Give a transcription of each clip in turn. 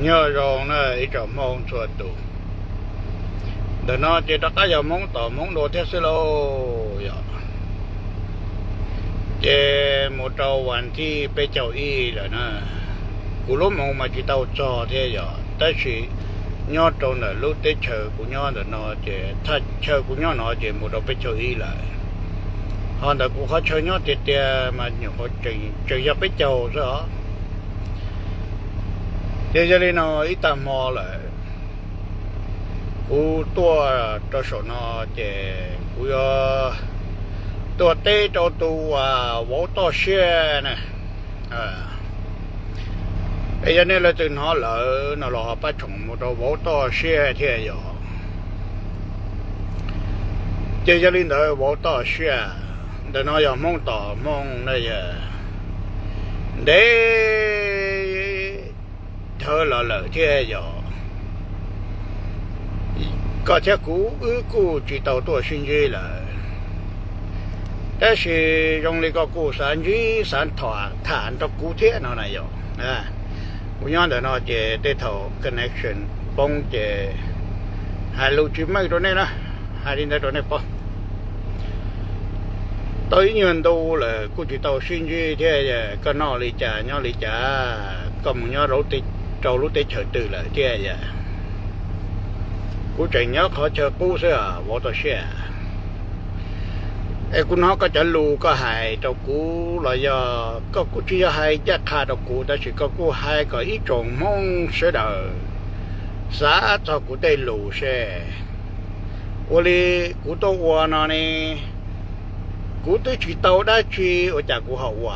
nhớ rồi nó ít cho mong cho tụ để nó chỉ tất cả giờ mong tỏ mong đồ thế xí lô giờ chỉ một trâu hoàn thì bây giờ y là nó cú lúc mong mà chỉ tàu cho thế giờ tất chỉ nhớ trâu là lúc tới chờ của nhớ là nó chỉ thật chờ của nhớ nó chỉ một đầu bây giờ y lại họ đã cũng khó chơi nhớ tiệt mà nhiều khó chơi giờ bây giờ rồi thế cho nên nó ít tầm mò lại cú tua cho số nó chỉ cú tua tê cho tu vỗ to xe này bây giờ nên là từ nó lỡ nó lò bắt chồng một đầu vỗ to xe thế rồi thế cho nên là vỗ to xe để nó giờ mong tỏ mong này giờ để thơ lỡ thế rồi có thể cú chỉ tàu tua sinh gì làแต่是用那个古山居山谈到古铁那那样啊，我讲的那这这头 connection 帮这还录制没多呢啦，还领导多呢不？到一年多了，估计到新居这个那里家那里家，咁样老地做老地车对了这呀，估计要考车古是啊，我都写。คุณเขาก็จะรู้ก็หายตัวกูเลยก็กูจะหายจะขาดตัวกูแต่สิก็กูหายก็อีจงมองเสียดายสาตัวกูได้รู้เสียวันนี้กูตัววัวนั่นนี่กูตัวจีโตได้จีโอจากกูหัว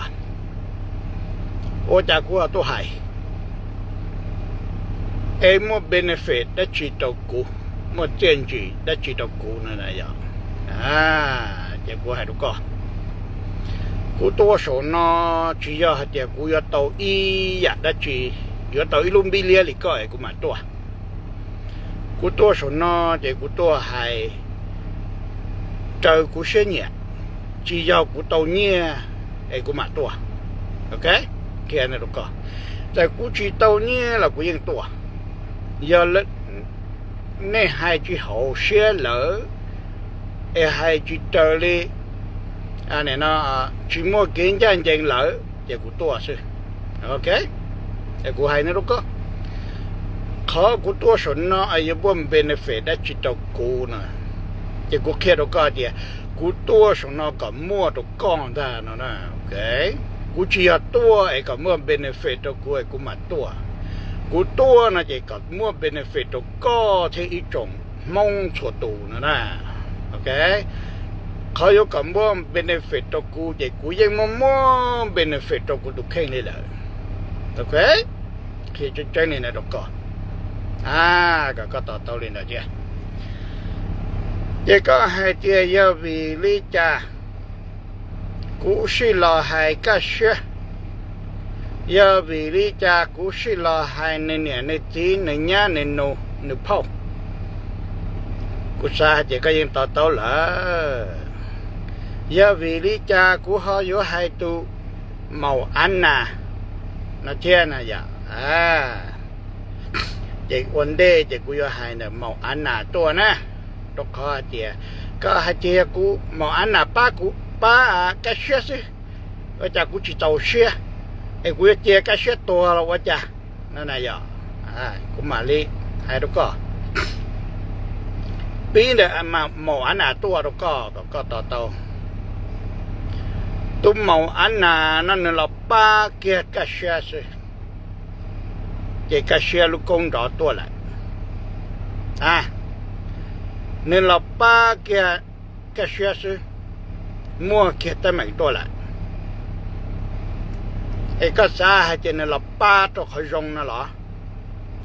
โอจากกูตัวหายมั่ว benefit ได้จีตัวกูมั่วเจนจีได้จีตัวกูนั่นแหละอย่างจะกูให้ดูก่อนกูตัวสนจีอยากจะกูอยากตัวอีอยากได้จีอยากตัวอีลุมบิเลียลิก็ไอ้กูมาตัวกูตัวสนจะกูตัวให้เจอกูเสียเนี่ยจีอยากกูตัวเนี่ยไอ้กูมาตัวโอเคแค่นั้นดูก่อนแต่กูจีตัวเนี่ยแล้วกูยังตัวอย่าเล่นเนี่ยให้จีเขาเสียเลยhai chỉ chờ đi này nó chỉ mua kiến chân chân lỡ giờ của tôi sư ok giờ của hai nó đúng không khó của tôi sẵn nó ai muốn benefit đã chỉ đầu cũ nè giờ của kia đâu có gì của tôi sẵn nó có mua được con ra nó nè ok của chỉ là tôi ai có mua benefit đâu của mặt của tôi nó chỉ có mua benefit đâu có thế ít trồng mong cho tù nữa nè okเขาอยู่กับว่า benefit ตัวกูเด็กกูยังมั่ว benefit ตัวกูดูแค่นี้แหละโอเคคือจะเจอเนี่ยนะดอกก็ต่อเลยนะเจ้าเจ้าก็ให้เจ้ายาวิลิจากูสิรอให้ก็เชื่อยาวิลิจากูสิรอให้เนี่ยในจีนในย่าในโนในพ่อกูซาเจก็ยังต่อละยาวิลิจากูเขาอยู่ให้ตูเมาอันน่ะนะเจ้านะอย่าเจวันเดย์เจกูอยู่ให้เนี่ยเมาอันน่ะตัวนะตกข้อเจียก็ให้เจียกูเมาอันน่ะป้าก็เชื่อสิว่าจากกูจิตเอาเชื่อไอ้กูจะเจียก็เชื่อตัวเราว่าจ้ะนั่นน่ะอย่ากูมาลีให้ดูก็ปีเนี่ยมาหมออันน่ะตัวเราก็ต่อตุ้มหมออันน่ะนั่นเราป้าเกียกระเชียสิเจกระเชียลูกกงดอตัวแหละเนี่ยเราป้าเกียกระเชียสิมัวเกียแต่ไม่ตัวแหละไอ้ก็ซาให้เจเนี่ยเราป้าตัวเขายงนะเหรอ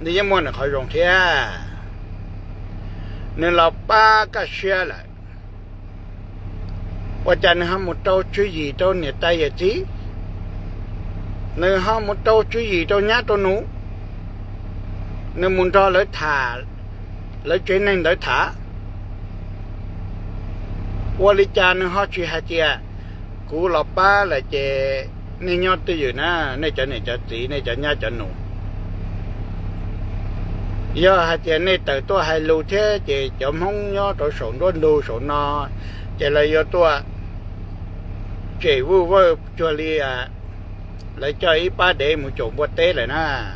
นี่ยังมัวเนี่ยเขายงเท่เนี่ยเราป้าก็เชื่อแหละว่าจะเนี่ยหมดตัวช่วยตัวเนี่ยตายอย่างที่เนี่ยหมดตัวช่วยตัวนี้ตัวหนูเนี่ยมุนตัวเลยถ่าเลยเจนนั่งเลยถ่าวันลิจาเนี่ยเขาช่วยให้เจ้ากูเราป้าเลยเจเนี่ยยอดตัวอยู่นะเนี่ยจะตีเนี่ยจะญาจะหนู เ giờ hai tiền này tới tôi hai lù thế chỉ chấm không nhớ tôi sống luôn lù sống nó chỉ là giờ tôi chỉ vui vui cho li lấy cho ý ba để một chỗ bớt té lại na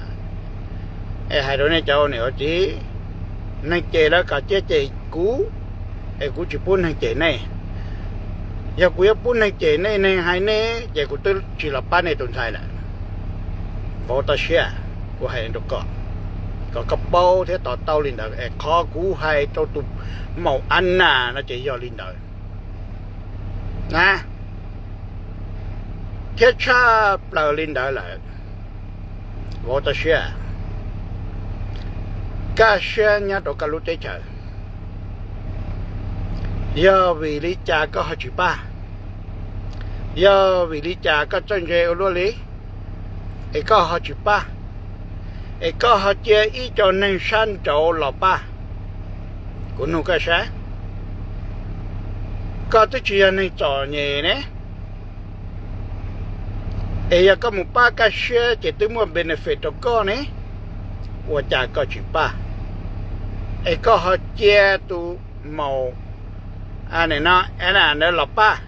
hai đứa này cháu này chỉ này chế đó cả chế chế cú cú chỉ buôn hàng chế này giờ cú buôn hàng chế này này hai này chế cú tôi chỉ là ba này tồn tại là bỏ ta xia cú hai được có cặp bao thế tao tao lên đời khó cú hai tao tụ màu ăn nà nó chỉ do lên đời nè thế cha bờ lên đời là bỏ ta xia cá xia nhá đồ cá lút tế trời giờ vì lý cha có hai chữ ba giờ vì lý cha có chân dê ở luôn lý có hai chữ ba có hai chữ ý cho nên san trộn là ba của nó cái啥có tới chuyện này trò nhẹ nè giờ có một ba cá xia chỉ tới một benefit cho con nè của cha có chữ ba có hai chữ tu màu này nó là nó là ba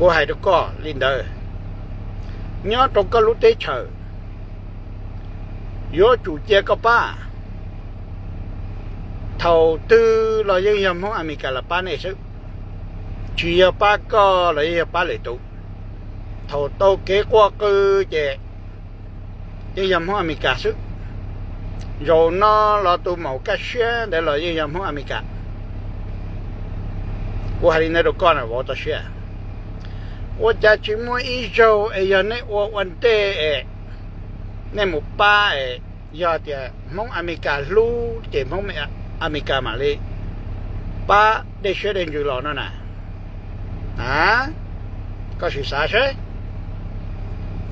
của hai đứa con lên đời nhớ trong cái lúc tế trời vô chủ chế có ba thầu tư là những dòng không America là ba này sự chỉ ba có là ba lệ tụ thầu tàu kế qua cứ chế những dòng không America sự rồi nó là tụ màu cá xe để là những dòng không America của hai đứa con là vô ta xe我家只么一周要那我问题那么巴要的蒙阿美加路的蒙阿美加嘛嘞巴的学人就老了呢啊ก็是啥事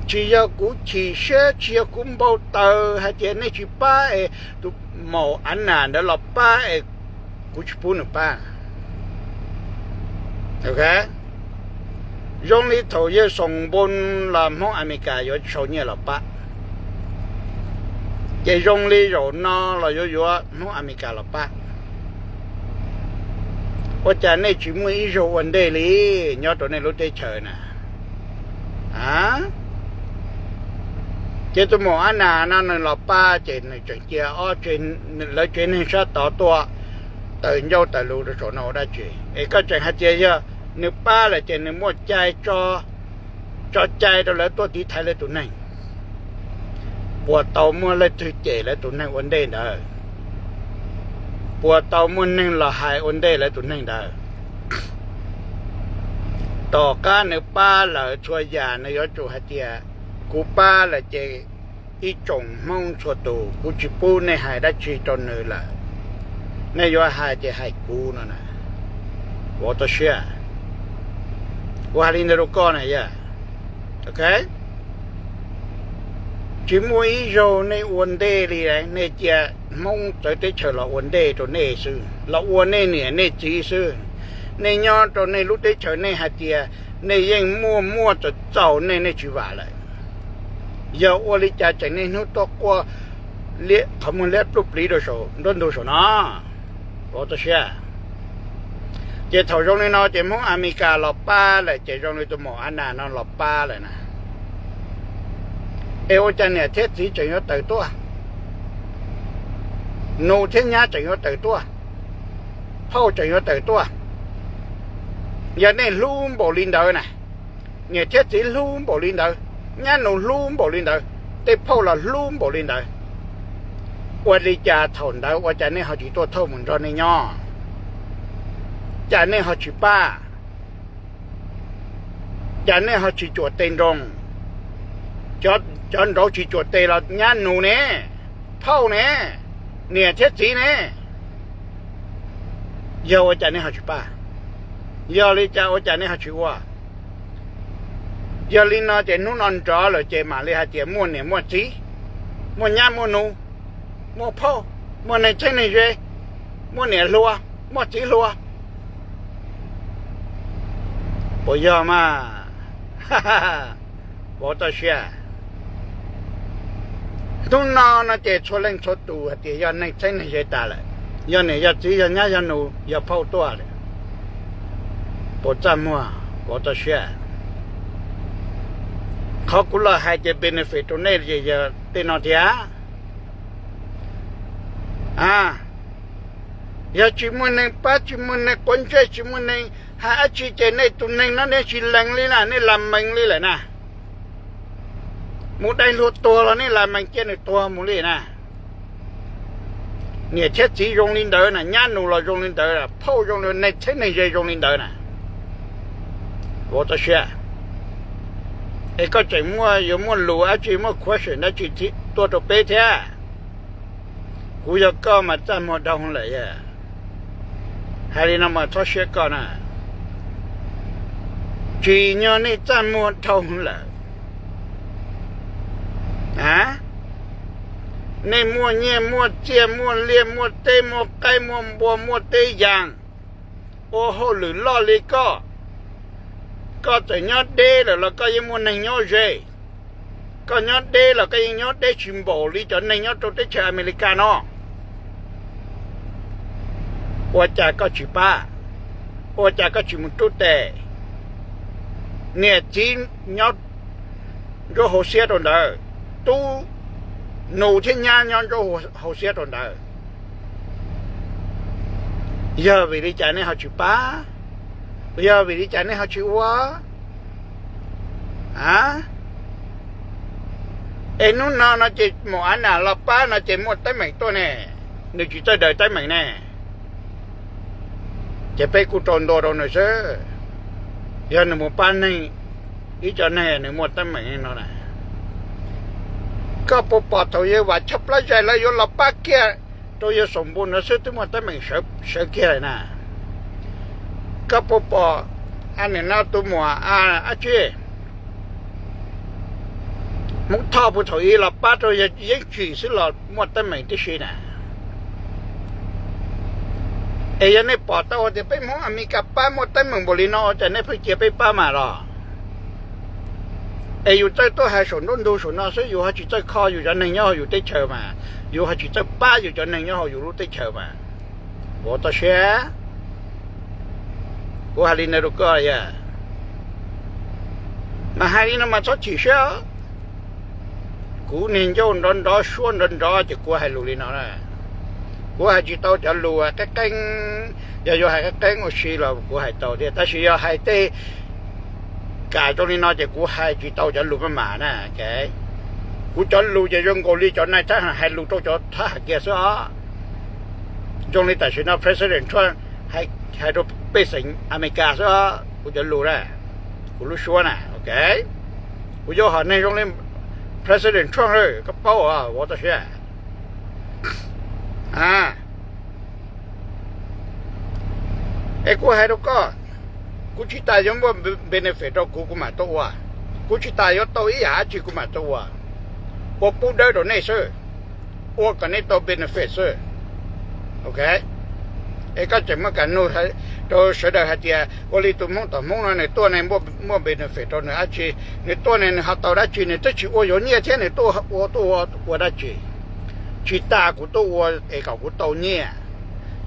只要古汽车只要公布到还的那去巴都冇安难的老巴古去不能巴 OK dùng lý thầu ye sòng bồn làm món America yo sầu nhẹ là ba, cái dùng lý rồi nó là yo món America là ba, ở trên này chỉ mới rồi vấn đề lý nhớ tụi này lúc đấy chờ nè, cái tụi mỏ anh nó là ba trên này trên kia ở trên lấy trên này sát tỏ tua, từ nhau từ lù được số nào đã chỉ, cái trên hai chia giờ nếu ba là trên nếu mua chai cho chai đó là tôi tí thay là tụi này bùa tàu mua lại thứ chế là tụi này vấn đề đó bùa tàu mua nên là hai vấn đề là tụi này đó tỏ cá nếu ba là chua già nếu có chủ hạt tiền cú ba là chế ít trồng mong chua tù cú chỉ bu này hai đã chỉ cho nữa là nếu có hai chế hai cú nữa nè vô tôi share qua lên đâu con này ya, ok? Chỉ muốn ý rồi này vấn đề gì đấy, này chỉ mong tới chờ là vấn đề rồi này sư, là vấn đề này này chỉ sư, này nhau rồi này lúc tới chờ này hạt tiền, nàyยังmua cho giàu này chỉ vào lại, giờ ô lý cha chạy này nó to qua liệt không muốn liệt lúc lý đồ số, đốn đồ số nó, có tôi share chỉ thầu trong này nó chỉ muốn America lọp ba lại chỉ trong này tụi mỏ anh nó lọp ba lại nè ở trên này thiết gì chỉ có từ tua nô thiết nhá chỉ có từ tua phao chỉ có từ tua giờ này luôn bộ linh đời này nhà thiết gì luôn bộ linh đời nhá nô luôn bộ linh đời tê phao là luôn bộ linh đời qua đi cha thồn đời qua trên này họ chỉ tua thâu mình cho này nhỏ chả nên họ chỉ ba chả nên họ chỉ chuột tên rong cho đó chỉ chuột tên là nhăn nụ nè thâu nè nè thiết gì nè giờ chả nên họ chỉ ba giờ lý cha chả nên họ chỉ qua giờ lý nó chỉ nụ non trò rồi chỉ mà lý họ chỉ mua nè mua gì mua nhá mua nụ mua phô mua này trên này gì mua nè lúa mua chỉ lúa bây giờ mà bỏ ta xe 东南那这出人出多，这要那真那些大了，要那要只要人家弄要跑多了，不怎么，我都学。เขากุละให้จะ benefit ตรงนี้จะเต็นเอาเดียอย่าจิมุนในป้าจิมุนในคนใจจิมุนในหาจิเจในตุนในนั้นเนี่ยชิลังเลยนะนี่ลำมังเลยแหละนะมูได้รู้ตัวแล้วนี่ลำมังเจในตัวมูเลยนะเนี่ยเช็ดสีโรงลินเดอร์นะย่านหนูเราโรงลินเดอร์นะพ่อโรงลินในเช็ดในใจโรงลินเดอร์นะ我的学ไอ้ก็ใจมั่วอยู่มั่วหลัวจีมั่ว question นะจีที่ตัวตัวเป๊ะแท้กูอยากก็มาจำมั่วดาวเลยอ่ะฮารินามาทอเชก่อนนะจีเนี่ยนี่จำมั่วดาวเลยในมั่วเนี่ยมั่วเจียมั่วเลี้ยมั่วเตะมั่วไก่มั่วบัวมั่วเตะยางโอ้โหหรือล่อเลยก็จะยอดเดย์แล้วก็ยังมันในยอดเจก็ยอดเดย์แล้วก็ยังยอดเดย์ชิมโบลีจนในยอดตัวเตชอเมริกาโน่ว่าจาก็ชิป้าว่าจาก็ชิมุตุเตเนี่ยจีนยอดโยโฮเซียตอนเดอตู้หนูที่ยานยอดโยโฮเซียตอนเดอยาวิริจานี่เขาชิป้าbây giờ vì đi chạy này họ chịu quá em nó chỉ một anh nào lọp ba nó chỉ một tay mày tôi nè nếu chỉ tới đời tay mày nè chỉ phải cụ tròn đồ đâu nữa chứ giờ nó một ban này ý cho này nó một tay mày nó nè có bộ bỏ thôi giờ và chấp lấy chạy lấy vô lọp ba kia tôi giờ sủng buồn nó sẽ tới một tay mày sợ kia này nèก็ปออันนี้น่าตัวมัวเจ๊มุกท่อผู้ถอยเราป้าตัวยังจีสิเราหมดตั้งไม่ได้ใช่ไหมเอ้ยนี่ปอตัวจะไปมองอเมริกาป้าหมดตั้งเมืองบริโนจะเนี่ยเพื่อเก็บไปป้ามาหรอเอ้ยอยู่ใจตัวหายสนรุ่นดูสนน่ะซึ่งอยู่หายจิตใจคออยู่จะหนึ่งย่ออยู่ได้เชิญมาอยู่หายจิตใจป้าอยู่จะหนึ่งย่ออยู่รู้ได้เชิญมา我的学กูหาลินรู้ก็อย่ามาหาลินมาชดฉีเชื่อกูนินโยนดอชวนดอจะกูให้ลูลินเอาละกูให้จีโตจะลูอ่ะก็เก่งอย่าอยู่ให้ก็เก่งอุชิเรากูให้โตเดียวแต่ชีอย่าให้เตะกายตรงนี้นอจะกูให้จีโตจะลูมาหมานะแกกูจะลูจะยังโกลีจนนายถ้าให้ลูโตจะถ้าเกียร์ซะจงนี้แต่ชินา president ช่วยให้เราไปสิงอเมริกาซะกูจะรู้นะกูรู้ชัวร์นะโอเคกูจะหาในโรงเรียน president ช่วงเลยก็เป้าว่าจะเชื่อไอ้กูให้เราก็กูชิตายยังว่า benefit เรากูมาตัวกูชิตายยังตัวอีหาจีกูมาตัวว่าปูเดินตรงนี้ซื้อว่ากันนี้ตัว benefit ซื้อโอเคไอ้ก็จะมากันนู่นตัวเสด็จหัดยาวลีตัวมุ่งต่อมุ่งในตัวในมั่วเบนฟิตตัวในอาชีในตัวในหัดตัวอาชีในตัวชีว่าอยู่เนี่ยเช่นในตัวอาชีชีตากูตัวไอ้กับกูตัวเนี่ย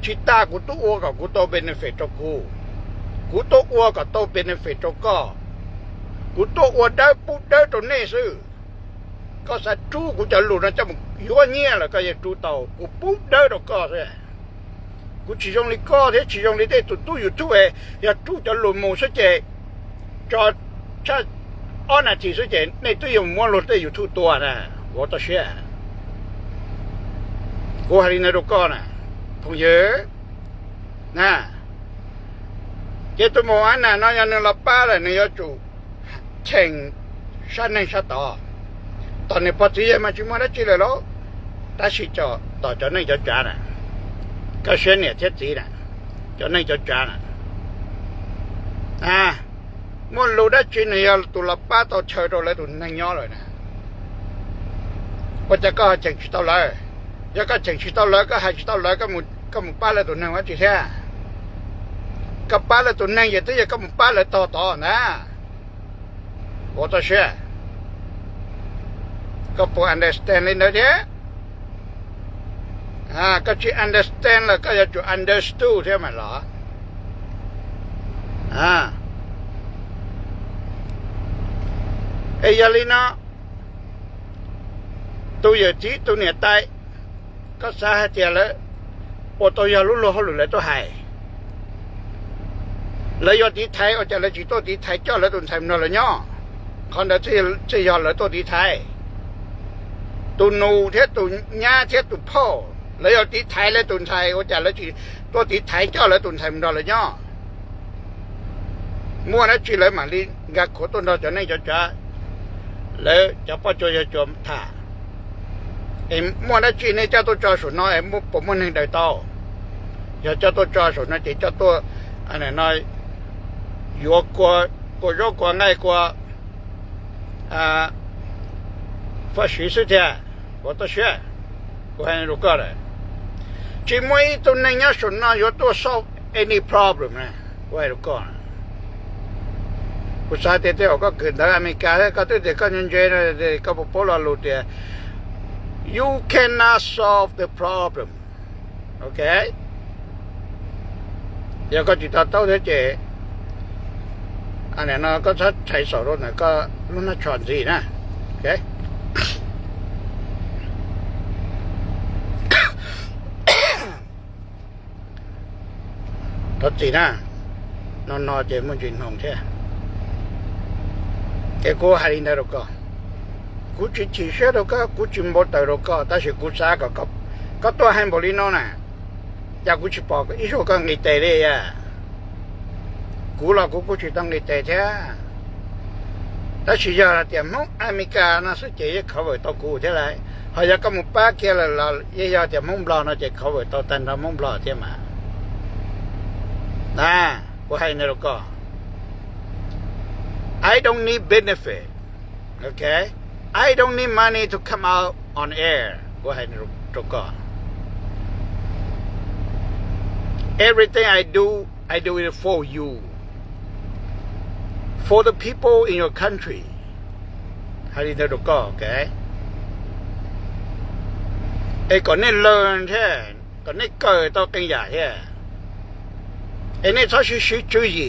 ชีตากูตัวกับกูตัวเบนฟิตตัวกูตัวกับตัวเบนฟิตตัวกูตัวได้ปุ๊บได้ตัวนี้ซื้อก็สัตว์จู้กูจะหลุดนะจะอยู่เนี่ยแหละก็ยังจู้ตัวกูปุ๊บได้ตัวก็ใช่กูchỉ dùng lý có thế chỉ dùng lý để tụiอยู่ทุกอย่าทุกจะหลุดหมูซะเจจอถ้าอ้อนทีซะเจในตู้อยู่ม้วนรถได้อยู่ทุกตัวนะ我都是กูหาลินรู้ก่อนนะพงเยอะนะเจ้าตัวหมูอันน่ะน้อยยันเราป้าเลยเนี่ยจู่เชิงชั้นในชั้นตอนนี้พอที่จะมาชิมมาได้จีเลยแล้วแต่สิจอต่อจากนี้จะจ้านะก็เช่นเนี่ยเท็จจริงนะจะไม่จะจานะมันรู้ได้จริงเนี่ยตัวละป้าตัวเชยตัวอะไรตัวนั่งย่อเลยนะพอจะก็เจ๋งชิดตัวเลยแล้วก็เจ๋งชิดตัวเลยก็หายชิดตัวเลยก็มุป้าเลยตัวนั่งว่าจีแท้ก็ป้าเลยตัวนั่งอย่างที่ก็มุป้าเลยต่อนะ我的是ก็พอ understand เลยนะเจ๊ก็ที่ understand แล้วก็จะ understood ใช่ไหมล่ะเอยาลีนะตัวอย่างที่ตัวเนี่ยตายก็สาเหตุแล้วพอตัวยาลุลเขาหลุดเลยตัวหายแล้วยอดที่ไทยเอาจะเลยจีตัวที่ไทยเจ้าแล้วตัวไทยมันอะไรเนาะคนเดียวที่ยอดแล้วตัวที่ไทยตัวนูเท่าตัวญ่าเท่าตัวพ่อแล้วยอดที่ไทยแล้วตัวไทยเอาจะเลยจีตัวที่ไทยเจ้าแล้วตัวไทยมันอะไรเนาะมั่วนะจีเลยมาลีกักขอตัวเราจะไม่จะจ้าแล้วจะพอจะจมท่าเอ็มมั่วนะจีเนี่ยเจ้าตัวจอสุดน้อยเอ็มผมมันหนึ่งได้โตอย่าเจ้าตัวจอสุดนะจีเจ้าตัวอันไหนน้อยอยู่กว่าโยกว่าง่ายกว่า发许是的，我都学，我还如果嘞，只每都人家说那有多少 any problem 呢？我还如果呢，我啥的的我个跟到อเมริกาก็ตัวเด็กก็ยังเจอเด็กก็พอเรารู้เดีย you cannot solve the problem โอเคเดี๋ยวก็จิตตาเต้าเจ๊อันนี้นะก็ถ้าใช้สอนรถนะก็รุ่นน่าชอนสินะโอเคทศสินะนอนเจมันจินหงใช่เอกูหารินได้หรอกกูจิตเชื่อหรอกกูจิมบดได้หรอกแต่是กูสาก็ตัวให้บริโนนะอยากกูจิบอกอีโชก็งิเตะเลยอ่ะกูละกูจิต้องงิเตะใช่แต่是要那点梦อเมริกา那是这些口味到กูใช่ไหมเขาอยากก็มุป้าเกี่ยวแล้ว也要点梦不了那这口味到但他梦不了ใช่ไหมกูให้นี่หรอก I don't need benefit okay I don't need money to come out on air กูให้นี่หรอก everything I do it for you for the people in your country ให้นี่หรอก okay ก่อนนี่เลินใช่ก่อนนี่เกิดตัวกันใหญ่ใช่ไอ้นี่เขาชื่อจุย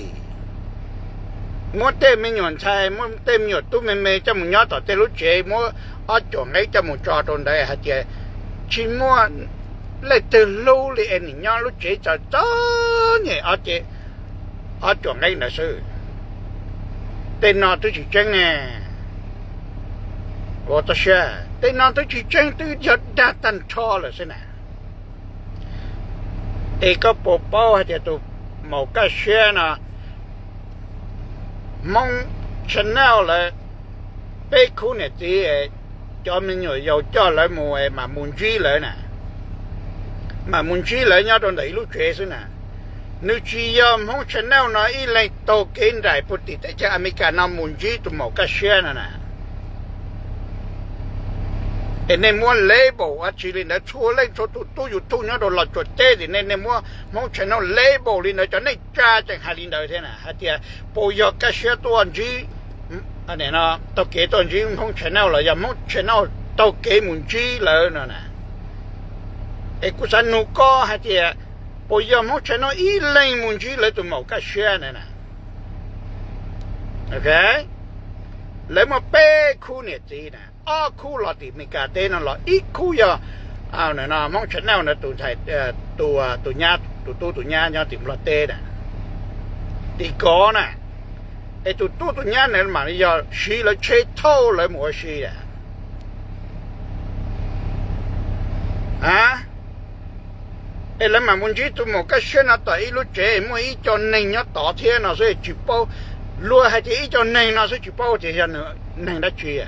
มัวเต้ไม่หย่อนชายมัวเต้ไม่หย่อนตู้ไม่จะมึงย้อนต่อเต้รู้เจมัวอ้อจ่องไอ้จะมึงจอตรงใดฮะเจ้ชิมัวเลยเต้รู้เลยไอ้นี่ย้อนรู้เจจะจ้าเนี่ยอ้อเจ้อ้อจ่องไอ้น่ะซื้อเต้นนอนตู้จีเจงไงว่าตัวเชื่อเต้นนอนตู้จีเจงตู้จะดัดตันชอเลยสินะก็ปกป้องฮะเจ้ตัวmột cái xe nè mong Chanel là bê khu này thì cho mình nhiều dầu cho lại mùa mà muốn chi lại nè mà muốn chi lại nhau trong đấy lúc chơi xí nè nếu chỉ mong Chanel nó ý lại tàu kiến đại bút thì tại cho America nó muốn chi tụi một cái xe nè nè nên mua label chỉ là nó chua lên cho tôi YouTube nó đồ lọt chuột tê thì nên mua mong cho nó label lên nó cho nó tra chẳng hạn lên đời thế nào hả thì bây giờ cái xe tuần gì anh này nó tao kể tuần gì mong cho nó là giờ mong cho nó tao kể muốn chi là nữa nè cũng sao nó có hả thì bây giờ mong cho nó ý lên muốn chi là tụi một cái xe này nè ok lấy một bé khu này gì nè khu lọt thì mình cả tên nó ít khu giờ này nó mong chấn nào nó tụi thầy tụi nhà nhau tìm lọt tê nè thì có nè tụi nhà này mà bây giờ xí là chơi thâu lại một xí nè là mà muốn chỉ tụi một cái xe nó tới lúc chế mua ít cho nên nó tỏ thế nó sẽ chịu bao luôn hay chỉ cho nên nó sẽ chịu bao thì giờ nữa nên đã chia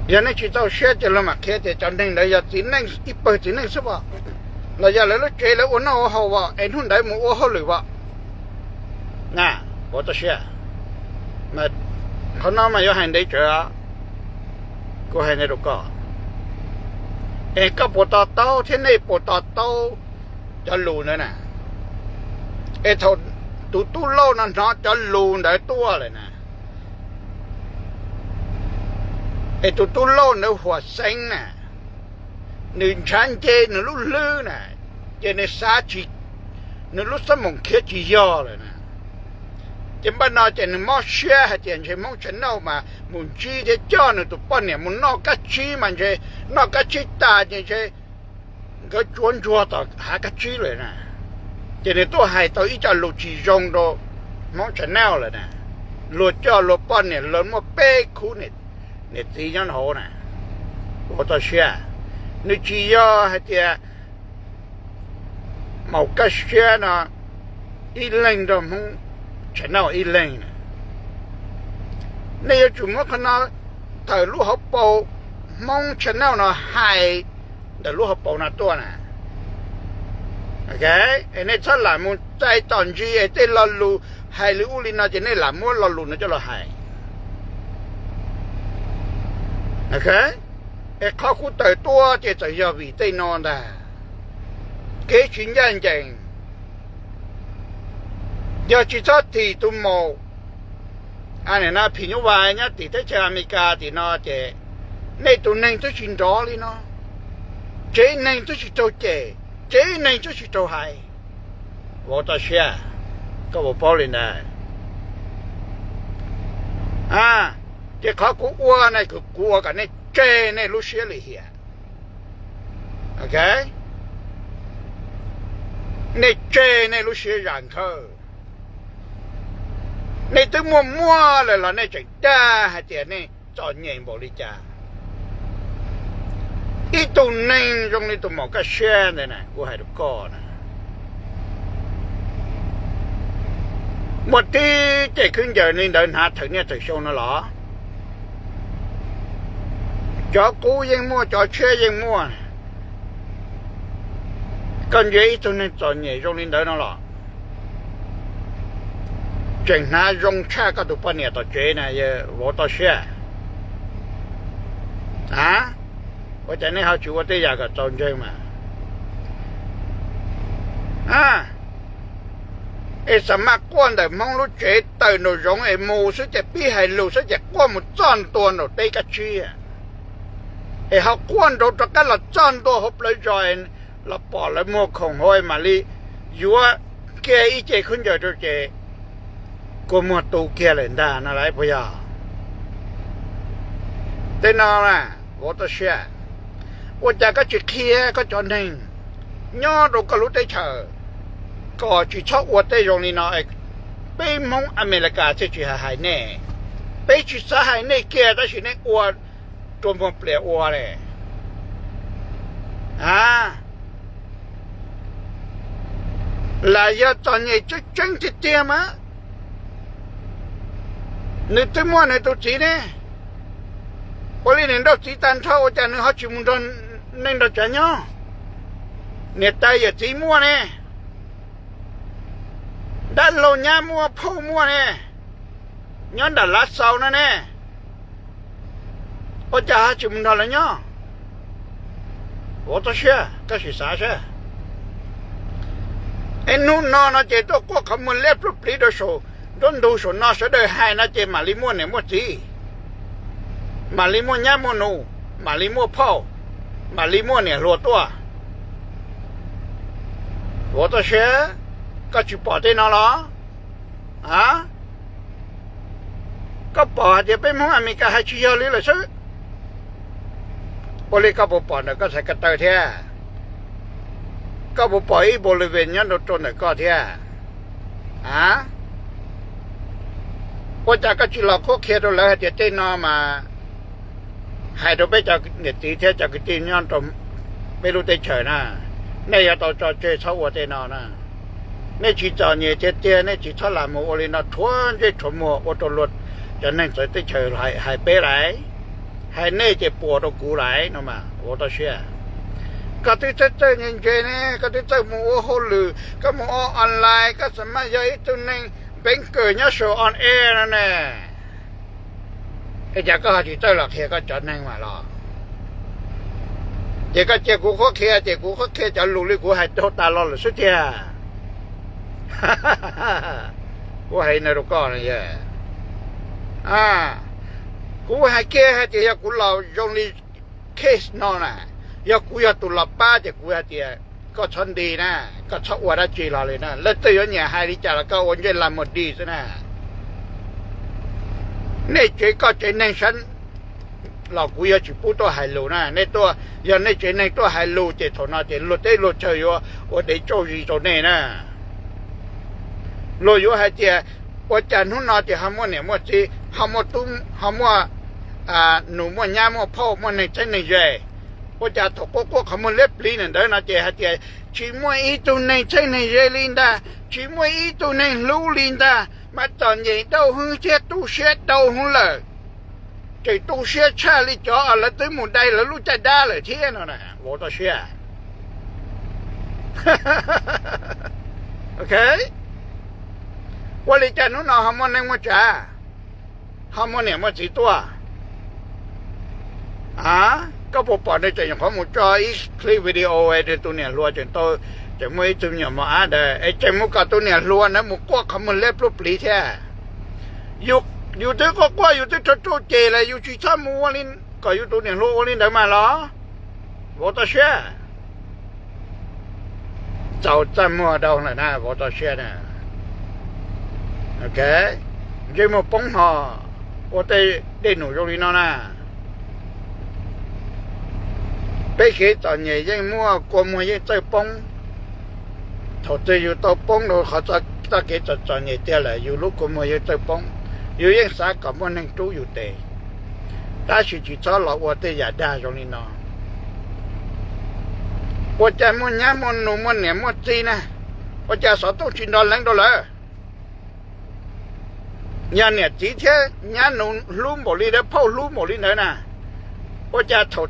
giờ này chỉ tao xe cho nó mặc kia thì cho nên là giờ chỉ nên ít bơi chỉ nên số bao là giờ là lúc chơi là uốn nó hậu vào anh không đấy mua hậu lười vào nè我的xe màเขาnói mà có hành đấy chưa có hành đấy đâu cóก็ปวดต่อที่นี่ปวดต่อจะลูนเลยนะทนตู้เล่านั่นเนาะจะลูนได้ตัวเลยนะ ไอ้ตัวโลนในหัวเซ็งน่ะหนึ่งชั้นเจหนึ่งลูกลื้อน่ะเจในสาจิหนึ่งลูกสมองเขียจีย่อเลยนะเจบ้านนอเจหนึ่งมอเชื่อเจนใช้มองฉันเอามามุนจีเจจ้อหนึ่งตัวป้อนเนี่ยมุนนอกกัจีมันใช่นอกกัจีตาเจใช่ก็จวนจัวต่อหากัจีเลยนะเจในตัวหายตัวอีจะลูกจีจงโดมองฉันเอาเลยนะลูกจ้อลูกป้อนเนี่ยหล่นมาเป๊ะคู่เนี่ยตีนันโหน่ะ我到学，你只要还得某个学呢，一扔到蒙，全到一扔了。你要怎么可能头路好报，蒙全到呢还的路好报那多呢？OK， 你出来么？在当地的老路，还路里那就你来么老路那叫老海。OK。ไอ้ข้าคุดตัวจะยาวิเตนอนได้เกชินยันจังยาจิตติตุโมอันนี้นะพิญญวายเนี่ยติดที่อเมริกาตินอเจในตัวนึงตัวชินดอลีเนาะเจนึงตัวชิโตเจนึงตัวชิโตไฮ我到学ก็บอกพอเลยนะเจ้าเขากูอ้วนนี่กูกลัวกันนี่เจในลูกเสียเลยเฮียโอเคในเจในลูกเสียอย่างเขาในตัวมัวเลยล่ะในใจด่าให้เจ้านี่จอดเงินบริจาคอีตัวนึงตรงนี้ตัวหมอก็เชื่อเลยนะกูให้ทุกคนนะหมดที่เจ้าขึ้นเจอนี่เดินหาถึงเนี่ยถึงโซนนั่นหรอจอกูยังมั่วจอเชื่อยังมั่วกันเยอะตรงนี้ตอนนี้ตรงนี้เดินนั่นหรอจังหน้ารงชาก็ตัวปนเนี่ยตัวเจนะเยอะว่าตัวเชื่อว่าจะนี่เขาจูว่าที่อยากกับจนเจมาไอ้สมัครกวนแต่มองรู้เจตื่นหนูรงไอ้มูซึ่งจะพี่ให้รู้ซึ่งจะกวนมันจ้อนตัวหนูได้กระเชี่ยไอ้เขากวนเราตะกันเราจ้อนตัวหบเลยจอยเราปอดเลยมัวของห้อยมาลีอยู่ว่าแกอีเจขึ้นเจอตัวเจก็มัวตูแกเลยด่าอะไรพะยาแต่นอนน่ะว่าตัวเชี่ยว่าจะก็จะเคลียก็จนหนึ่งย่อเราก็รู้ได้เฉยก็จีชอบว่าได้ตรงนี้นะไอ้ไปมองอเมริกาจะจีหายแน่ไปจีสหายแน่แกแต่จีเนี่ยอ้วนตัวมันเปลี่ยนอ้วนเลยหลายตอนนี้จะจังจะเตรียมนึกถึงว่าในตัวจีเนี่ยวันนี้เราจีตันเท่าจะนึกเขาจิมุนโดนนั่งเราจะเนาะเนี่ยตายอย่าจีมัวเนี่ยด้านโลญามัวพูมัวเนี่ยย้อนด้านลัดเสานั่นเนี่ย我家就没他了呢，我都学，这是啥事？哎，侬那这都过他们来不离的时候，人都说那时的海那这马里莫呢莫急，马里莫伢莫弄，马里莫泡，马里莫呢落多，我都学，这就跑在那了，ก็ปอจะไปมองอเมริกาให้ชี้ยเลยซื้อบริการปอเนี่ยก็ใส่กระต่ายเท่าก็ปล่อยบริเวณนี้รถจนเนี่ยก็เท่าว่าจากก็จีหลอกเขาเคียดแล้วจะเต้นนอมาให้เราไปจากเนี่ยตีเท่าจากตีนี้ตรงไม่รู้ได้เฉยนะเนี่ยอย่าต่อจอเจชาววัวเต้นนอนะเนี่ยจีจอเนี่ยเตี้ยเนี่ยจีทลามูโอลินาทวนเจชมัวอตรถจะนั่งใส่ได้เฉยหายไปไหนให้เน่จะปวดกูไหลนะมาว่าตัวเชื่อก็ที่จะเจอเงินเจเนี่ยก็ที่จะมัวโหลือก็มัวออนไลน์ก็สมัยยัยตัวนึงเป็นเกิดเนี่ยโชว์ออนแอร์นั่นแหละไอ้เจ้าก็หาที่เจอหลักเฮียก็จะนั่งมาหรอเจ้าก็เจ้ากูเขาเคียเจ้ากูเขาเคียจะรู้เลยกูให้โตตาลอดเลยสุดเจ้ากูให้นรกก่อนเนี่ยกู กูให้แก่ให้เจ้ากูเรายงลีเคสนอนน่ะยากูอยากตุลาป้าเจ้ากูให้เจ้าก็ชนดีนะก็ชอบว่าได้จีเราเลยนะแล้วตัวอย่างเนี่ยให้ดิจ่าแล้วก็วันเย็นลาหมดดีซะนะนี่เจ้าก็เจ้าในฉันเรากูอยากจะพูดตัวไฮโลนะในตัวอย่างในเจ้าในตัวไฮโลเจ้าถอนเจ้าลุดได้ลุดเฉยว่าได้โจยตัวเนี่ยนะลุยอยู่ให้เจ้าว่าจะนุ่นนอเจ้าหามว่าเนี่ยว่าจีหามว่าตุ้มหามว่าหนูว่าย่าว่าพ่อว่าในใจในใจว่าจะถกก็ขโมยเล็บลีนั่นเดินนะเจ้าให้เจ้าชิมว่าอีตัวในใจในใจลินดาชิมว่าอีตัวในรู้ลินดามาตอนยังเต้าหู้เช็ดตู้เช็ดเต้าหู้เลยใจตู้เช็ดชาลิจ่อแล้วตัวหมุนได้แล้วรู้จะได้เลยเที่ยนั่นนะว่าตัวเชื่อโอเคว่าลิจ่านุ่นเอาหามว่าในมั่วจ้าหามว่าเนี่ยมั่วจีตัวก็พอปอได้จะอย่างของมุจอยคลิปวิดีโอไอ้ตัวเนี่ยรัวจนโตจะไม่จุ่มอย่างมาได้ไอ้เจมุกตัวเนี่ยรัวนะมุกก็ขมันเล็บรูปปลีแท้อยู่ที่ก็อยู่ที่โจเจเลยอยู่ที่ชามัวลินก็อยู่ตัวเนี่ยรัวลินได้มาหรอว่าตัวเชื่อเจ้าจำมัวดาวเลยนะว่าตัวเชื่อนะโอเคเจมุกปงห่อว่าได้หนูตรงนี้นะไปเขียตอนใหญ่ยังมั่วกลัวมัวยังใจป้องถอดใจอยู่ตัวป้องโดนเขาจะเขียตอนใหญ่เท่าไรอยู่ลูกกลัวมัวยังใจป้องอยู่ยังสากับมันยังตู้อยู่เตะถ้าสิจิตชอบหลอกว่าเตะอย่าได้ตรงนี้น้องว่าจะมันย้ำมันหนุ่มมันเนี่ยมันจีนะว่าจะสอนต้องชินดอนแรงดอลเลยยันเนี่ยจีเท่ยันหนุ่มลุ่มบ่ลีแล้วพ่อลุ่มบ่ลีเลยนะว่าจะถอด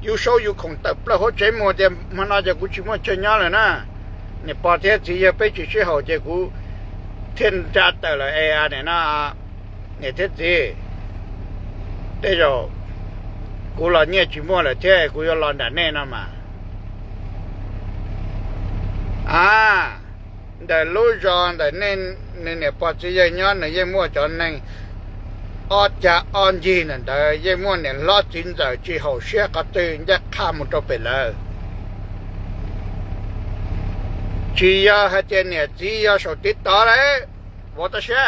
อยู่โชว์อยู่คงตับแล้วเขาใช้หมดเดียมันอาจจะกูชิมว่าเชียร์เลยนะเนี่ยพอเทียที่จะไปช่วยเขาจะกูเทียนจัดแต่ละเนี่ยนะเนี่ยเทียที่แต่จะกูหล่อเนี่ยชิมว่าเลยเท่กูจะหล่อด่านแน่นอนมาแต่รู้จอนแต่เนี่ยพอที่จะย้อนเนี่ยยังมั่วจอนเนี่ยอดจะอ่อนจีนั่นแต่ยังมั่วเนี่ยล้อจินแต่จีเขาเชื่อก็ตื่นจะข้ามมันตัวไปเลยจียาให้เจเนี่ยจียาสติดต่อเลยว่าตัวเชื่อ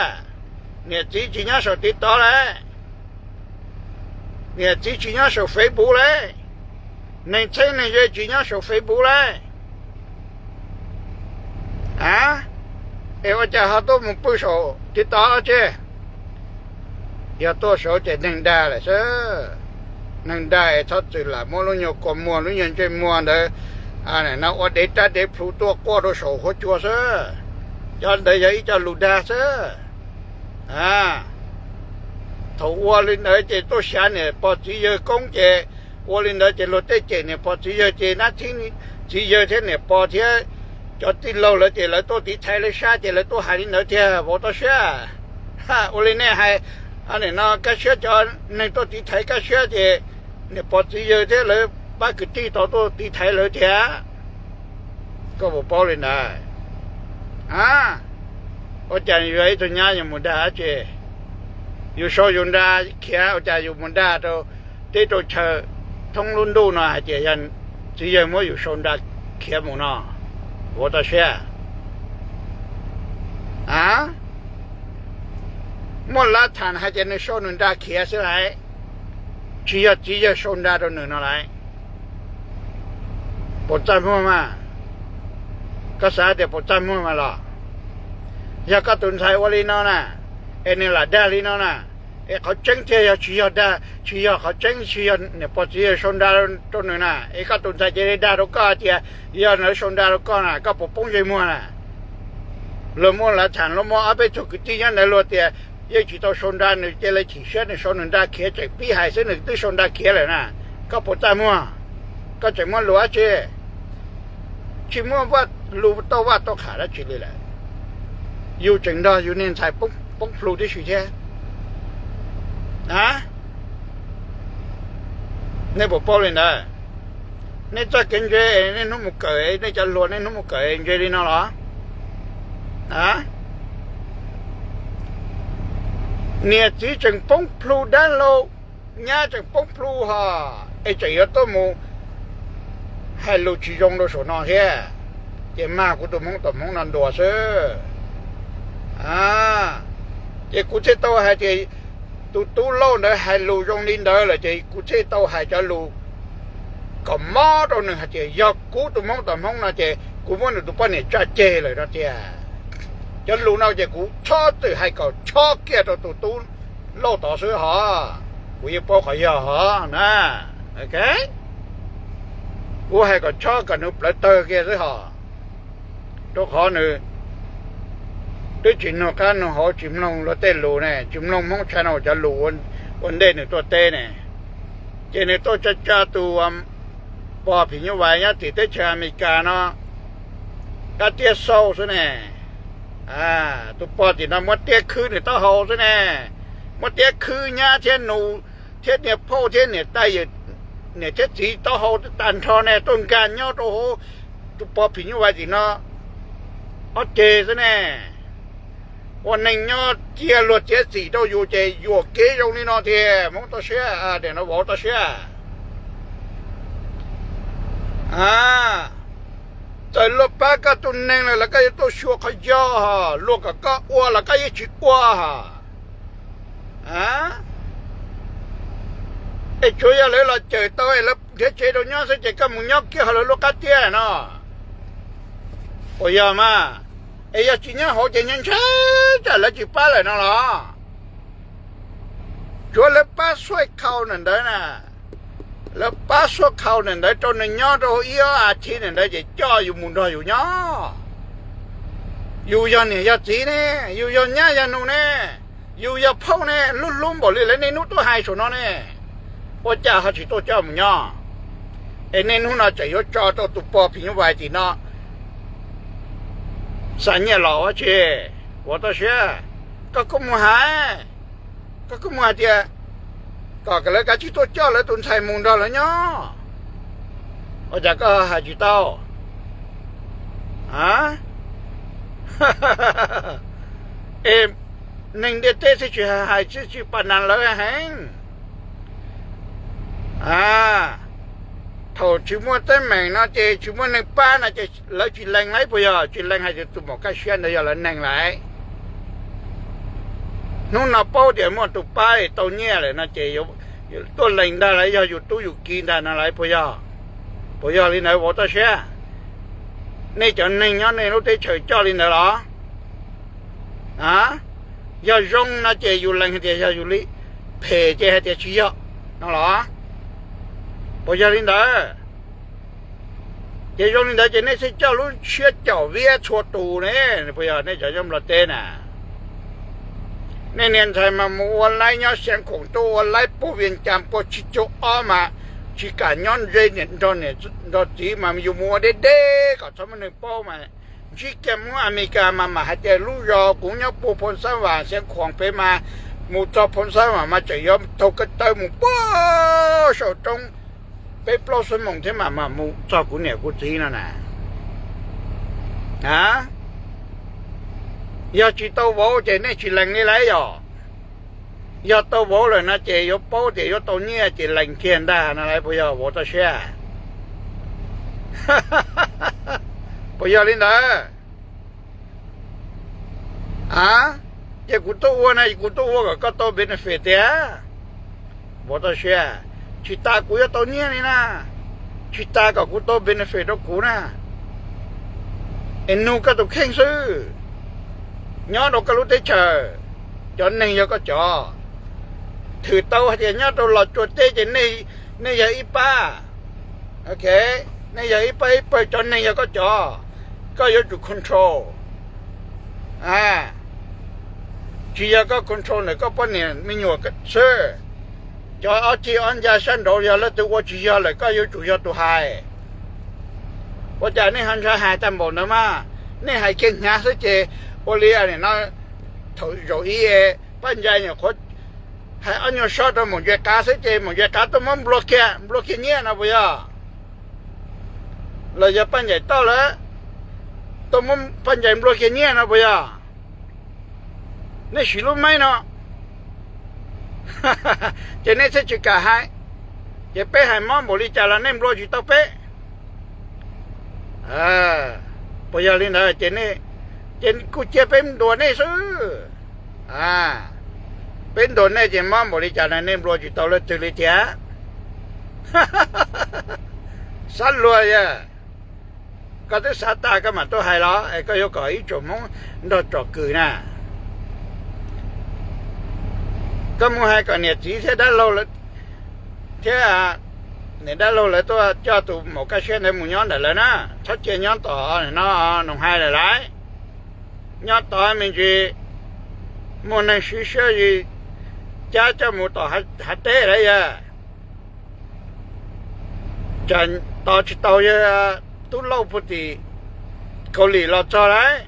เนี่ยจียาสติดต่อเลยเนี่ยจียาสเฟซบุ๊กเลยในเช่นเนี่ยจียาสเฟซบุ๊กเลยว่าจะหาตัวมันผู้ชมติดต่อเจ้要多少就能打了是，能打他最了，莫论要干么，论人这么的，那我得打得普多过多少好做是，要得要一家路打是，头我哩那这多闲呢，把只有工钱，我哩那这路得钱呢，把只有这那天只有天呢，把天叫地老了这了多地菜了下这了多还哩那天我都是，我哩那还。เนี่ยนะก็เชื่อจอนในตัวตีไทยก็เชื่อเจเนี่ยพอตีเยอะเท่เลยบ้านคือตีต่อตัวตีไทยเลยเถอะก็บอกป้อเลยนะอาจารย์อยู่ไอ้ตัวนี้ยังมุดาเจอยู่โชยุนดาเขียอาจารย์อยู่มุดาตัวที่ตัวเชอท่องรุ่นดูนะเจยันตีเยอะมั่วอยู่โชยุนดาเขียมุนะว่าตัวเชื่อมอลาทานให้เจนโชนุนดาเขียใช่ไหมจียโชนุนดาตัวหนึ่งอะไรปวดใจมั่วมาก็สาเดี๋ยวปวดใจมั่วมาหรอยากระตุ้นไทยวลีนอนะนี่ละดาลีนอนะเขาเจ๊งเทียจียดาเขาเจ๊งจียเนี่ยปวดจียโชนุนดาตัวหนึ่งนะกระตุ้นไทยเจริญดาตัวก็เทียยาเนี่ยโชนุนดาตัวก็นะก็ปกป้องใจมั่วนะลมมั่วละทานลมมั่วเอาไปถูกจีนในรถเทียยังจีตัวชนดาเนี่ยเจริญที่เชื่อในชนดาเขียจากปีหายเส้นหนึ่งตัวชนดาเขียเลยนะก็ปวดใจมั่วก็จะมั่วหลัวเจชิมั่วว่ารู้ตัวว่าตัวขาดแล้วจีเลยแหละอยู่จังดออยู่เนี่ยใส่ปุ๊บพลูที่ชื่อเช่ในบอกป้อเลยนะในจะกินเจในนุ่มเกยในจะล้วนในนุ่มเกยเจดีน่ะหรอ เนี่ยจีจังปงพลูด้านโลญ่าจังปงพลูฮะไอ้ใจยตัวมูให้ลูกจีจงโดสนอเฮียเจ้ามากูตัวมงนันดัวเสือเจ้ากูเจ้าโตให้เจ้าตู้โลเนอให้ลูกจงลินเดอเลยเจ้ากูเจ้าโตให้เจ้าลูกก็ม้อตัวหนึ่งให้เจ้ายกกูตัวมงนะเจ้ากูมันตัวปั้นเนี่ยจ้าเจ้เลยนะเจ้าจะรู้นะเจ้ากูชอบตื่นให้เขาชอบเกี่ยวตัวตู้โลต่อซื้อหากูยังบอกเขาอย่าหานะโอเคกูให้เขาชอบกันนุปลาเตอร์เกี่ยวซื้อหาตัวขอหนึ่งด้วยจินนกันหอจิมลงรถเต้นลูเนี่ยจิมลงมองชาแนลจะลูวันเด่นหนึ่งตัวเต้เนี่ยเจเนตัวจ้าตัวปอผิวไว้เนี่ยติดเตชอเมริกาเนาะก็เตี้ยโซ่ซะเนี่ยตัวปอติดนะมัดเตี้ยคือเนี่ยตัวหอซะเนี่ยมัดเตี้ยคือเนี่ยเช่นหนูเช่นเนี่ยพ่อเช่นเนี่ยตายอยู่เนี่ยเช่นสีตัวหอตันทอเนี่ยต้นการเนี่ยตัวหอตัวปอผิวไว้ติดเนาะเอาเจซะเนี่ยวันหนึ่งเนาะเจียรถเจียสีตัวอยู่เจอยู่เกยตรงนี้เนาะเทียมองตัวเชื่อเดี๋ยวเราบอกตัวเชื่อแต่ลูกป้าก็ตุนเน่งเลยแล้วก็ตัวชัวขย่อฮะลูกก็อ้วนแล้วก็ยิ่งชิอ้วนฮะไอ้ช่วยอะไรเราเจอตัวไอ้แล้วเดี๋ยวเจอตัวนี้สิเจอกับมึงยกเกี่ยวกับลูกกัดเตี้ยเนาะโอ้ยมาไอ้ยาจีเนี่ยเขาจะยังใช้แต่ละจีป้าเลยเนาะช่วยแล้วป้าช่วยเขาหน่อยได้นะแล้วป้าช่วยเขาหน่อยได้ตอนนี้ย้อนตัวเอี้ยอาชีพหน่อยได้จะจ่ออยู่มุนตัวอยู่เนาะอยู่ยันเนี่ยยาจีเนี่ยอยู่ยันเนี่ยยันนู่นเนี่ยอยู่ยันพ่อเนี่ยลุ่มบอกเลยแล้วในนู้นตัวหายส่วนนั้นเนี่ยว่าจ่าเขาchỉตัวเจ้ามึงเนาะไอ้ในนู้นน่ะจะยกจ่อตัวตุปอผิวไว้จีเนาะ3年老啊去，我倒是，个么还，个么的，个来个去多叫了顿菜蒙着了呢，我这个还知道，哈哈，哎，恁的这次去还是去办难了很，头全部在门那这全部那班那这来去扔来不要，去扔还是怎么个选的要来扔来。侬那包点么都摆到年了，那这有多扔的来要有都有กิน的那来不要，不要你来我这些，你就扔呀你都得去叫你来了，要用那这有扔的要有哩，赔这还得需要，那了。不要领导，这用领导这那是叫路学教别错多呢，不要那叫什么的呢？那年才嘛，我来要先空多，我来不愿讲不去做阿嘛，去干样人人到呢，到底嘛有么的的，搞什么能包嘛？去干么อเมริกา嘛还在路上，公要不碰上晚先狂飞嘛，木照碰上晚嘛就要偷个刀木包手中。ไปปลอสมองที่มามูจอกูเนี่ยกูจีนั่นน่ะอย่าจีโตโวเจเนี่ยจีแรงนี่ไรอย่าโตโวเลยนะเจยโป้เจยโตเนี่ยเจแรงเทียนได้นะไรพวกอย่าโวตเชื่อพวกอย่าลินดาเจกูโตวัวนะกูโตวัวก็โตเบนฟิตเนี่ยโวตเชื่อชิตากูจะตัวนี้นี่นะชิตากับกูตัวเบนฟิตของกูนะเอ็นนูก็ตัวเข่งซื้อย้อนเราก็รู้ได้เฉยจนหนึ่งก็จ่อถือเตาให้เนี้ยตัวหลอดจวดเต้จะนี่อย่าอีป้าโอเคนี่อย่าอีไปจนหนึ่งก็จ่อก็อยู่จุด control จียก็ control เนี่ยก็ป้อนเนี่ยไม่หยวกก็ซื้อจะเอาจีอันยาเส้นโดยแล้วตัวจียเลยก็อยู่จุดตัวหายว่าจะนี่หันจะหายจำบอกนะมานี่หายเก่งงาสิเจโอเลียเนี่ยนะถอยอยู่อีปัญญาเนี่ยคนหายอันยาชอบตัวหมดยากาสิเจหมดยากาตัวมันบล็อกเงี้ยนะพ่อยเราจะปัญญาต่อแล้วตัวมันปัญญาบล็อกเงี้ยนะพ่อยนี่สิรู้ไหมเนาะ cho nên sẽ chỉ cả hai chỉ bé hai món bổ lý trả là nem rồi chỉ tao bé bây giờ lên đó cho nên cô chơi bên đồ này chứ bên đồ này chỉ món bổ lý trả là nem rồi chỉ tao là từ lý thía sát luôn ya có tới sát ta cái mà tôi hay đó có yêu cầu ý chỗ mong nó trò cười nè có mua hai cái này chỉ sẽ đã lâu rồi thế này đã lâu rồi tôi cho tụi một cái xe này một nhóm để lên á chắc chắn nhóm tỏ này nó nồng hai là lái nhóm tỏ mình chỉ một này xí xíu gì cha cho một tỏ hạt tế đấy à chẳng tỏ chỉ tàu như tôi lâu phút thì cầu lì lo cho đấy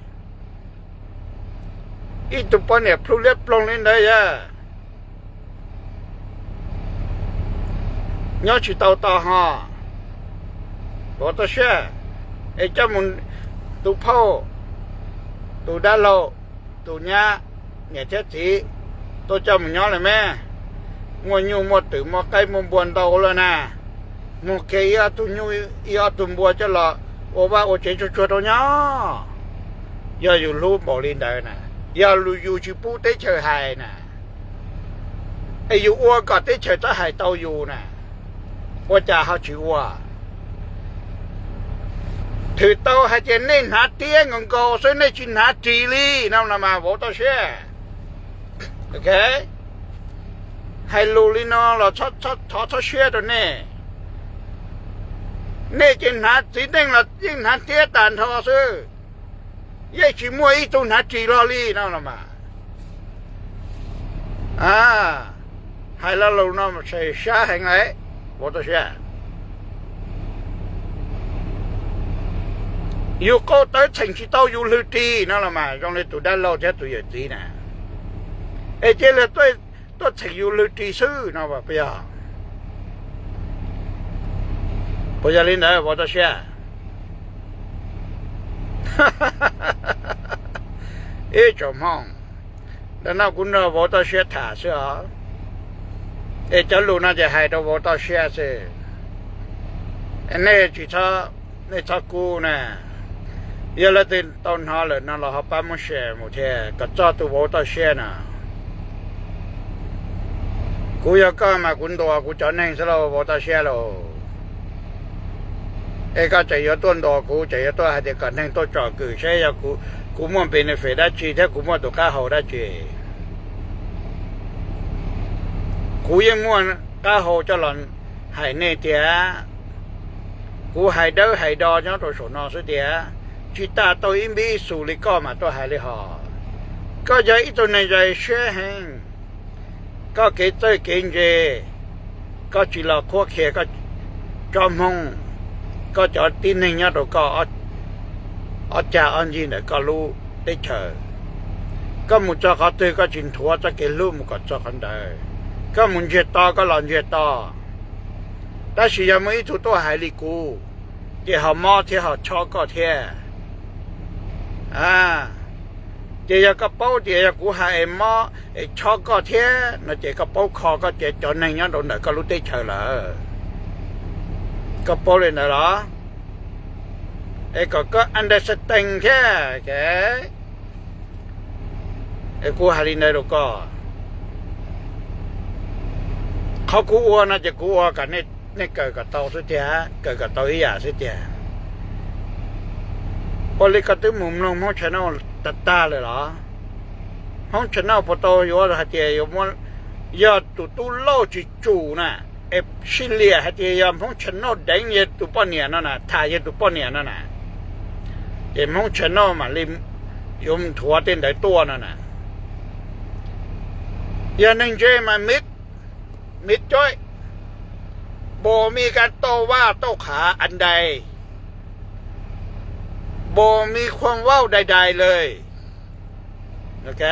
ít tụi bọn này plu lép plong lên đây à nhớ chỉ tàu ha bỏ tao xe ấy cho mình tụi phao tụi đá lâu tụi nhà thế gì tôi cho mình nhớ là mẹ ngồi nhu một từ một cây một buồn đầu rồi nè một cái tụi nhu tụi buồn cho là ô ba ô chế cho đâu nhá giờ dù lu bỏ lên đời nè giờ lu dù chỉ bút tới chờ hài nè ấy dù ô có tới chờ tới hài tàu dù nè ô cha họ chịu thử tàu hay chỉ nên hạt tiếng ngon cầu rồi nên chỉ hạt trì li nào là mà vỗ tao xe ok hay lù li nó là thoát xe rồi nè nè chỉ hạt chỉ nên là chỉ hạt tiếng tàn thôi chứ vậy chỉ mua ít tu hạt trì lo li nào là mà hay là lù nó sẽ xa hành ấy vỗ tao xe yêu cầu tới thành chỉ tao yêu lưu trì nó là mà trong này tụi đã lâu thế tụi giờ tí nè ấy chứ là tôi thành yêu lưu trì sư nó mà bây giờ lên đó vào tao xe ấy chồng không đằng nào cũng là vào tao xe thả sữa ấy cháu luôn nó chỉ hay đâu vào tao xe chứ anh này chỉ cho này cho cô nè giờ là tên tao nói là nó là họ bán một xe một thế có cho tụi bố tao xe nè cú giờ có mà cũng đồ cú cho nên sẽ là bố tao xe rồi ấy cái chạy ở tuần đồ cú chạy ở tuần hay thì cần nên tôi cho cử xe giờ cú muốn benefit đã chi thế cú muốn tụi cá hậu đã chi cú yên muốn cá hậu cho lần hải này thì cú hải đâu hải đo cho tôi số nó số tiền chỉ ta tôi im bị xử lý co mà tôi hải lý họ có giờ ít tôi này giờ xe hàng có cái tới cái gì có chỉ là khoa khé có trong hông có cho tin này nhá rồi có ở cha anh gì nữa có lu để chờ có một cho họ tới có chuyện thua cho cái lu một cái cho hắn đời có một chuyện to có làm chuyện to但是有没有做到海里股，也好毛也好超高天，这有个包这有股海毛，超高天，那这个包靠个这叫人家都那个路得吃了，个包里那啦，个 understanding 天个，股海里那路个，เขา股วัวนะจะ股วัวกันนี่เกิดกับเตาสุดท้ายเกิดกับเตาอีหยาสุดท้ายพอเลยก็ตึ้งมุมลงห้องชนะตัดตาเลยเหรอห้องชนะพอโตอยู่ว่าหัดเจียอยู่มันยอดตุเล่าจิจูน่ะชิเลียหัดเจียมห้องชนะแดงเยตุป้อนเนี่ยนั่นน่ะถ่ายเยตุป้อนเนี่ยนั่นน่ะเดี๋ยวห้องชนะมาลิมยมถั่วเต้นได้ตัวนั่นน่ะอย่างนึงเจมามิดจ้อยโบมีการโต้ว่าโต้ขาอันใดโบมีความว่าวใดๆเลยโอเค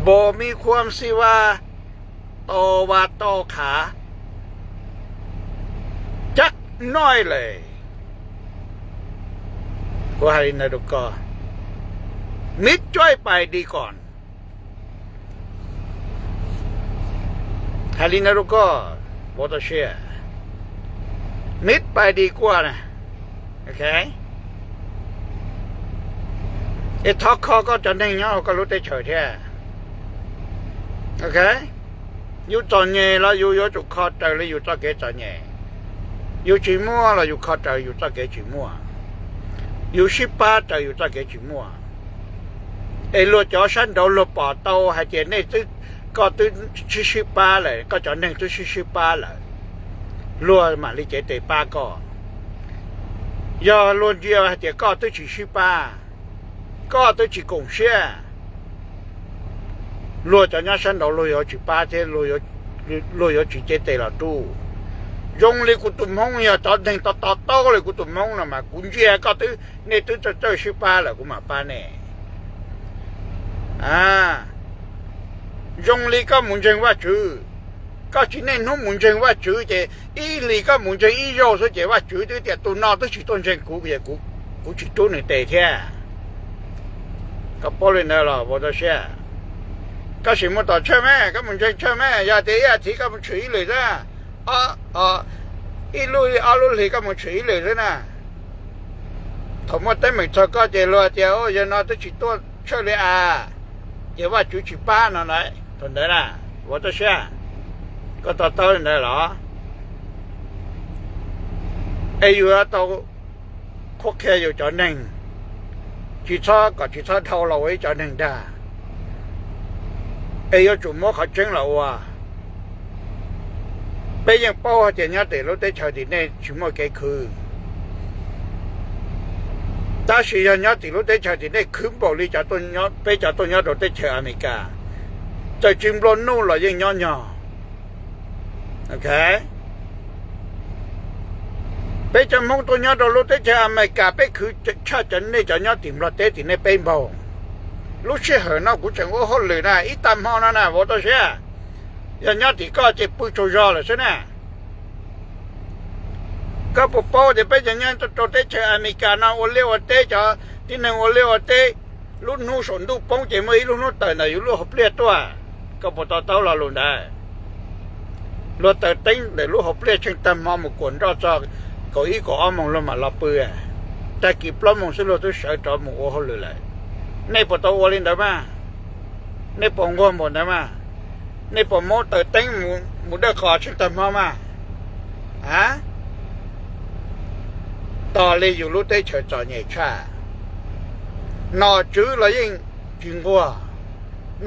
โบมีความสิว่าโตว่าโต้ขาจักน้อยเลยว่าให้นาดุกก็มิดจ้อยไปดีก่อน ฮารินารุก็บอตเชียนิดไปดีกว่านะโอเคไอ้ท็อกคอก็จะนั่งเนาะก็รู้ได้เฉยแท้โอเคอยู่ตอนเนี้ยแล้วอยู่จุดคอใจเลยอยู่ตะเกียจตอนเนี้ยอยู่จีมัวแล้วอยู่คอใจอยู่ตะเกียจีมัวอยู่สิบ八ใจอยู่ตะเกียจีมัวไอ้รถจอฉันโดนรถป่อโตให้เจนี่ตึ๊ก็ตึ๊18เลยก็จะนั่งตึ๊18เลยรัวมาลิเจเตป้าก็要论就还得搞得起18搞得起贡献落着人生道路要去8天路要去接对了都用力古东红要到等到了古东红了嘛估计搞得那都这18了古嘛办呢啊用力个门前话住ก็ที่นั่นนู้นมุนเชงว่าจื้อเจอีลีก็มุนเชงอีโยสุเจว่าจื้อตัวตัวนอตัวชิต้นเชงกูชิต้นหนึ่งเตะแค่ก็พอเลยนะล่ะว่าจะเชื่อก็สิมุต่อเชื่อแม่ก็มุนเชงเชื่อแม่ยาเตะยาทีก็มันฉุยเลยนะอีลุยอาลุยก็มันฉุยเลยนะถมว่าแต่ไม่ชอบก็เจรัวเจ้าอย่านอตัวชิต้นเชื่อเลยเจว่าจื้อชิป้านั่นแหละทนได้ละว่าจะเชื่อก็ต่อต้นได้หรอไอ้อยู่ต่อคุกแค่อยู่จอหนึ่งจีช้าก็จีช้าเท่าเราไว้จอหนึ่งได้ไอ้อยู่จุ่มมอเขาเจ๊งเราอ่ะไปยังเป้าเจียนยัดเตะรถได้ชาวดินในจุ่มมอแกคือแต่สิยันยัดเตะรถได้ชาวดินในคืนบอกเลยจากต้นยัดไปจากต้นยัดรถได้เชออเมริกาจะจิ้มร้อนนู่นหรอยังย้อนโอเคไปจำมองตัวนี้เรารู้ได้จะอเมริกาไปคือชาตินี้จะย้อนถิ่มเราเตะถิ่นในเป็นบ่รู้เชื่อเหรอนะกูจังว่าเขาเลยนะอีตามห้องนั่นนะว่าตัวเชื่อยันย้อนถิ่ก็จะปุยโจยอเลยใช่ไหมก็ปุ๊บปุ๊บจะไปจะย้อนตัวเตะเชออเมริกานะโอเลี้ยวเตะจะที่หนึ่งโอเลี้ยวเตะรุ่นนู้นสนดูป้องเจมือรุ่นนู้นเตะนะอยู่รุ่นหับเลี้ยตัวก็ปุ๊บตัวเราลุ้นได้รถแต่ติ้งแต่รู้เขาเปลี่ยนช่างตามมาหมู่คนเราจะก็อีก็อ้อมองลงมาลับเปื่อแต่กี่ปล้ำมองสิเราต้องใช้จอหมู่โอ้เขาเลยในปตอวลินได้มาในปองก้มบนได้มาในปมอแต่ติ้งหมู่เด็กขอช่างตามมาฮะต่อเลยอยู่รู้ได้เฉยจอใหญ่ชานอจื้อเรายิ่งจึงว่า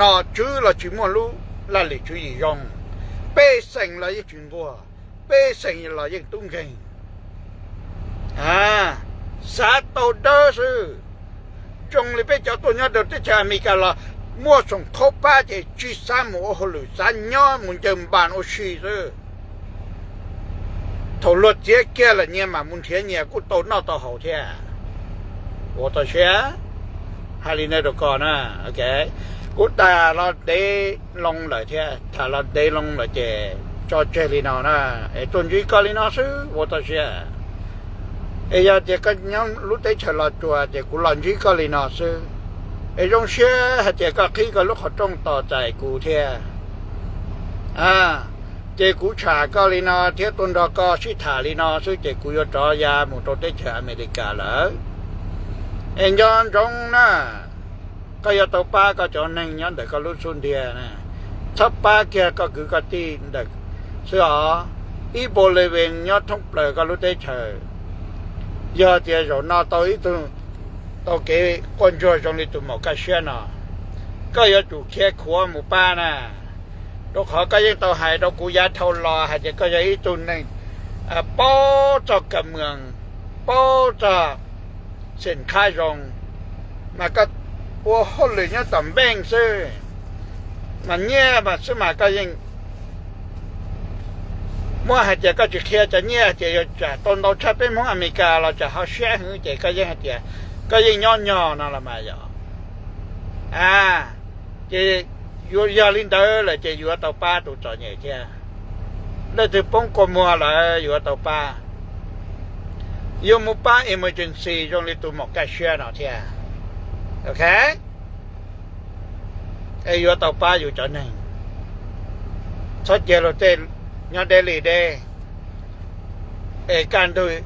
นอจื้อเราจึงว่ารู้ละเลยจื้อยอง被省了一群多，被省了一东京，啥都都是，中里被叫多年都在家没干了，莫从头把这去山摩后路山鸟门就办我去是，头落节干了年嘛，门前年กู都闹到好天，我的钱，还里那都搞呢 ，OK。กูแต่เราได้ลงเลยเท่ถ้าเราได้ลงเลยเจจอเจลีนอนะไอ้ต้นยุยกาลีนอซื้อวัตเชียไอ้ยาเจก็ยังรู้ได้ฉลาดตัวเจกูหลังยุยกาลีนอซื้อไอ้จงเชื่อเจก็ขี้ก็ลูกเขาต้องต่อใจกูเท่เจกูฉากาลีนอเท่ต้นดอกก็ชิถาลีนอซื้อเจกูยอดยาหมู่ตัวได้เชออเมริกาเลยเอ็นย้อนจงนะก็ยาตัวป้าก็จอนั่งย้อนแต่ก็รู้สุนเดียนะถ้าป้าแกก็คือกตีนเด็กเสืออีบริเวณย้อนทุ่งเปลือกก็รู้ได้เฉยยาเจ้าอยู่นอตัวอีตัวเก๋คนช่วยจงลิตุหมอกระเชียนก็ยาจู่แค่ขัวหมู่ป้านะตัวเขาก็ยังตัวหายตัวกูยาเท่ารอหายใจก็ยังอีตุนนึงป้อจากกับเมืองป้อจากเส้นค่ายจงมาก็我后来人当兵是，嘛年嘛是嘛个人，我还这个就开着年这要这，到这边从อเมริกาเราจะ好选很这个人这，个人鸟那了嘛呀，这有压领导了，这有到八都做嘢这，那就帮过么了，有到八，有冇八 emergency 用你都冇该选了这。OK ไอ้อยู่ต่อป้าอยู่จอหนึ่ง xuất giờ rồi tên nhau đây lì đây can tôi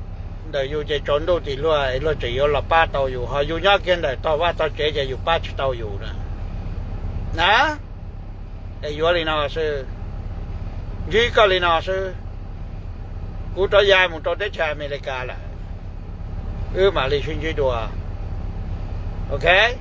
đời yêu chơi trốn đâu thì lo chỉ yêu là ba tàu yêu họ yêu nhau kia đời tàu tàu chế chơi yêu ba tàu yêu nè nè yêu li nào sư gì có li nào sư cú cho dài một trò tới chơi America là mà li xuyên chơi đùa ok